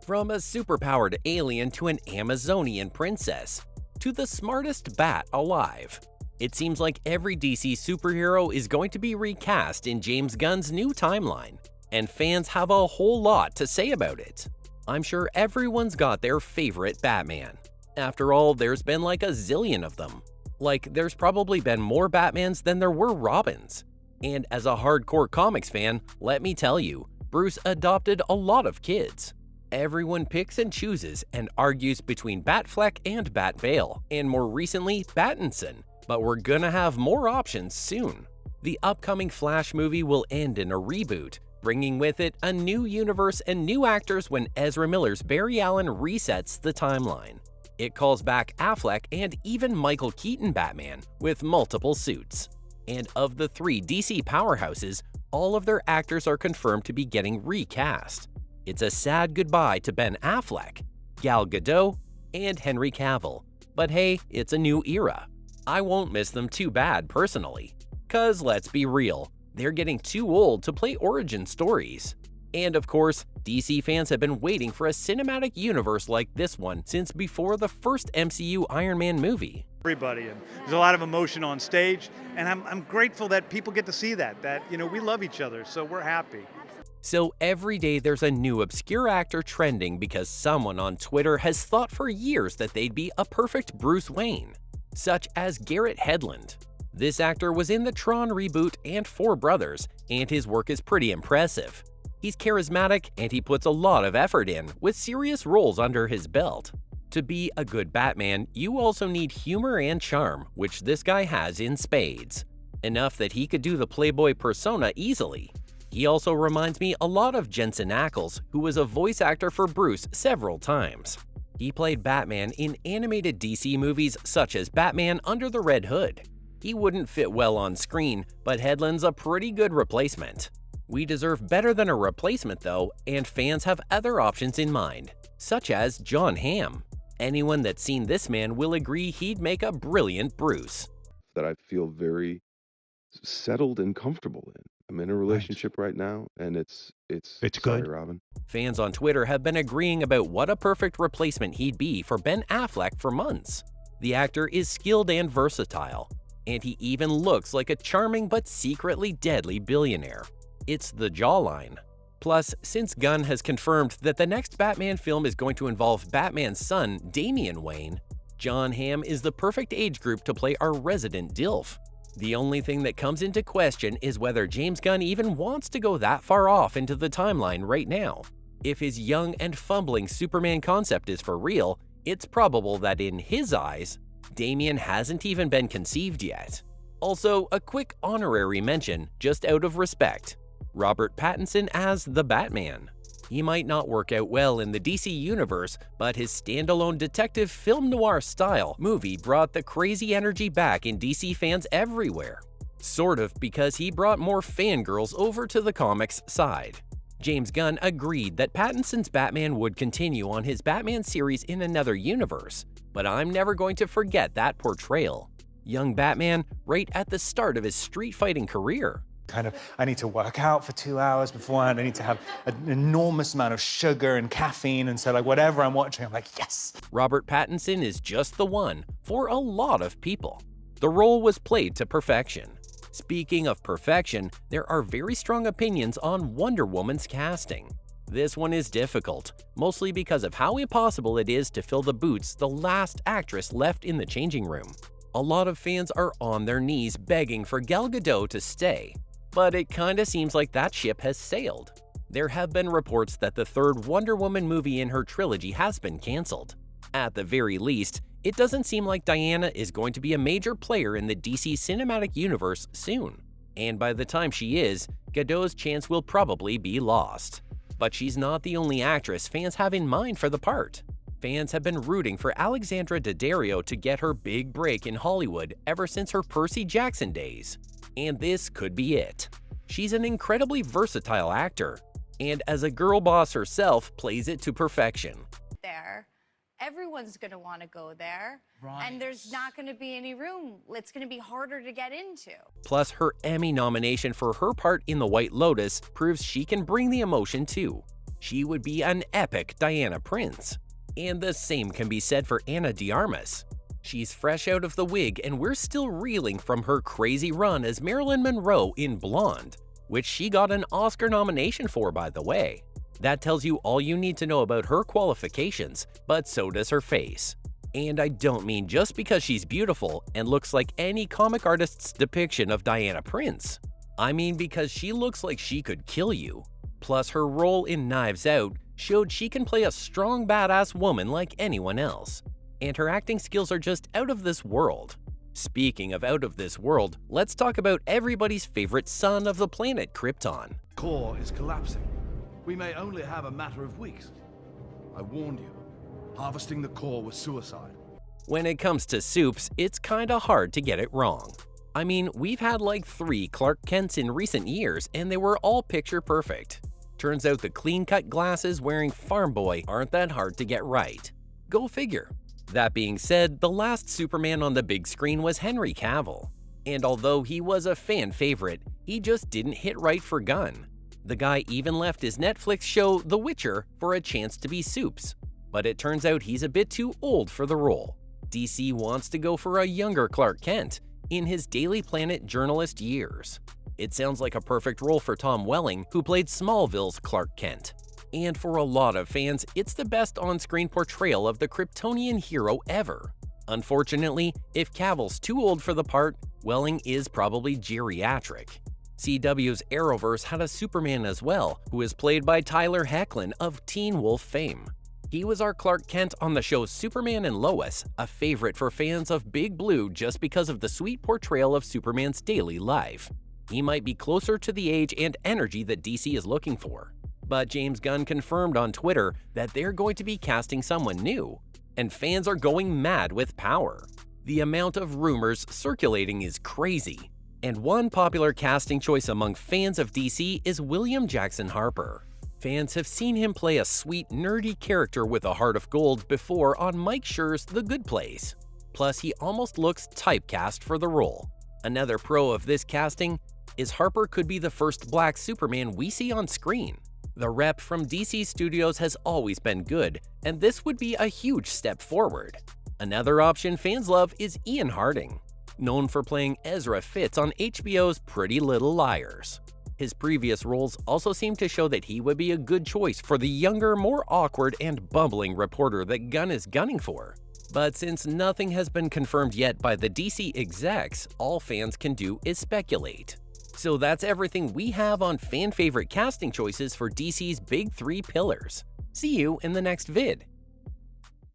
From a superpowered alien to an Amazonian princess, to the smartest bat alive. It seems like every DC superhero is going to be recast in James Gunn's new timeline, and fans have a whole lot to say about it. I'm sure everyone's got their favorite Batman. After all, there's been like a zillion of them. Like, there's probably been more Batmans than there were Robins. And as a hardcore comics fan, let me tell you, Bruce adopted a lot of kids. Everyone picks and chooses and argues between Batfleck and Bat-Bale, and more recently, Pattinson, but we're gonna have more options soon. The upcoming Flash movie will end in a reboot, bringing with it a new universe and new actors when Ezra Miller's Barry Allen resets the timeline. It calls back Affleck and even Michael Keaton Batman with multiple suits. And of the three DC powerhouses, all of their actors are confirmed to be getting recast. It's a sad goodbye to Ben Affleck, Gal Gadot, and Henry Cavill. But hey, it's a new era. I won't miss them too bad personally. 'Cause let's be real, they're getting too old to play origin stories. And of course, DC fans have been waiting for a cinematic universe like this one since before the first MCU Iron Man movie. Everybody, and there's a lot of emotion on stage, and I'm grateful that people get to see that we love each other, so we're happy. So every day there's a new obscure actor trending because someone on Twitter has thought for years that they'd be a perfect Bruce Wayne, such as Garrett Hedlund. This actor was in the Tron reboot and Four Brothers, and his work is pretty impressive. He's charismatic and he puts a lot of effort in, with serious roles under his belt. To be a good Batman, you also need humor and charm, which this guy has in spades. Enough that he could do the Playboy persona easily. He also reminds me a lot of Jensen Ackles, who was a voice actor for Bruce several times. He played Batman in animated DC movies such as Batman Under the Red Hood. He wouldn't fit well on screen, but Hedlund's a pretty good replacement. We deserve better than a replacement though, and fans have other options in mind, such as Jon Hamm. Anyone that's seen this man will agree he'd make a brilliant Bruce. That I feel very settled and comfortable in. I'm in a relationship right now, and it's Sorry, good. Robin. Fans on Twitter have been agreeing about what a perfect replacement he'd be for Ben Affleck for months. The actor is skilled and versatile, and he even looks like a charming but secretly deadly billionaire. It's the jawline. Plus, since Gunn has confirmed that the next Batman film is going to involve Batman's son, Damian Wayne, Jon Hamm is the perfect age group to play our resident DILF. The only thing that comes into question is whether James Gunn even wants to go that far off into the timeline right now. If his young and fumbling Superman concept is for real, it's probable that in his eyes, Damian hasn't even been conceived yet. Also, a quick honorary mention, just out of respect. Robert Pattinson as the Batman. He might not work out well in the DC universe, but his standalone detective film noir style movie brought the crazy energy back in DC fans everywhere. Sort of because he brought more fangirls over to the comics side. James Gunn agreed that Pattinson's Batman would continue on his Batman series in another universe, but I'm never going to forget that portrayal. Young Batman right at the start of his street fighting career. I need to work out for 2 hours beforehand. I need to have an enormous amount of sugar and caffeine. And so whatever I'm watching, I'm like, yes. Robert Pattinson is just the one for a lot of people. The role was played to perfection. Speaking of perfection, there are very strong opinions on Wonder Woman's casting. This one is difficult, mostly because of how impossible it is to fill the boots the last actress left in the changing room. A lot of fans are on their knees begging for Gal Gadot to stay. But it kinda seems like that ship has sailed. There have been reports that the third Wonder Woman movie in her trilogy has been cancelled. At the very least, it doesn't seem like Diana is going to be a major player in the DC cinematic universe soon. And by the time she is, Gadot's chance will probably be lost. But she's not the only actress fans have in mind for the part. Fans have been rooting for Alexandra Daddario to get her big break in Hollywood ever since her Percy Jackson days. And this could be it. She's an incredibly versatile actor, and as a girl boss herself, plays it to perfection. Everyone's going to want to go there, Right. and there's not going to be any room. It's going to be harder to get into. Plus, her Emmy nomination for her part in The White Lotus proves she can bring the emotion too. She would be an epic Diana Prince. And the same can be said for Ana de Armas. She's fresh out of the wig and we're still reeling from her crazy run as Marilyn Monroe in Blonde, which she got an Oscar nomination for, by the way. That tells you all you need to know about her qualifications, but so does her face. And I don't mean just because she's beautiful and looks like any comic artist's depiction of Diana Prince. I mean because she looks like she could kill you. Plus, her role in Knives Out showed she can play a strong badass woman like anyone else. And her acting skills are just out of this world. Speaking of out of this world, let's talk about everybody's favorite son of the planet Krypton. Core is collapsing. We may only have a matter of weeks. I warned you. Harvesting the core was suicide. When it comes to soups, it's kinda hard to get it wrong. I mean, we've had like 3 Clark Kents in recent years and they were all picture perfect. Turns out the clean-cut glasses wearing farm boy aren't that hard to get right. Go figure. That being said, the last Superman on the big screen was Henry Cavill. And although he was a fan favorite, he just didn't hit right for Gunn. The guy even left his Netflix show The Witcher for a chance to be Supes. But it turns out he's a bit too old for the role. DC wants to go for a younger Clark Kent in his Daily Planet journalist years. It sounds like a perfect role for Tom Welling, who played Smallville's Clark Kent. And for a lot of fans, it's the best on-screen portrayal of the Kryptonian hero ever. Unfortunately, if Cavill's too old for the part, Welling is probably geriatric. CW's Arrowverse had a Superman as well, who is played by Tyler Hoechlin of Teen Wolf fame. He was our Clark Kent on the show Superman and Lois, a favorite for fans of Big Blue just because of the sweet portrayal of Superman's daily life. He might be closer to the age and energy that DC is looking for. But James Gunn confirmed on Twitter that they're going to be casting someone new, and fans are going mad with power. The amount of rumors circulating is crazy, and one popular casting choice among fans of DC is William Jackson Harper. Fans have seen him play a sweet, nerdy character with a heart of gold before on Mike Schur's The Good Place. Plus, he almost looks typecast for the role. Another pro of this casting is Harper could be the first black Superman we see on screen. The rep from DC Studios has always been good, and this would be a huge step forward. Another option fans love is Ian Harding, known for playing Ezra Fitz on HBO's Pretty Little Liars. His previous roles also seem to show that he would be a good choice for the younger, more awkward and bumbling reporter that Gunn is gunning for. But since nothing has been confirmed yet by the DC execs, all fans can do is speculate. So that's everything we have on fan favorite casting choices for DC's big 3 pillars. See you in the next vid.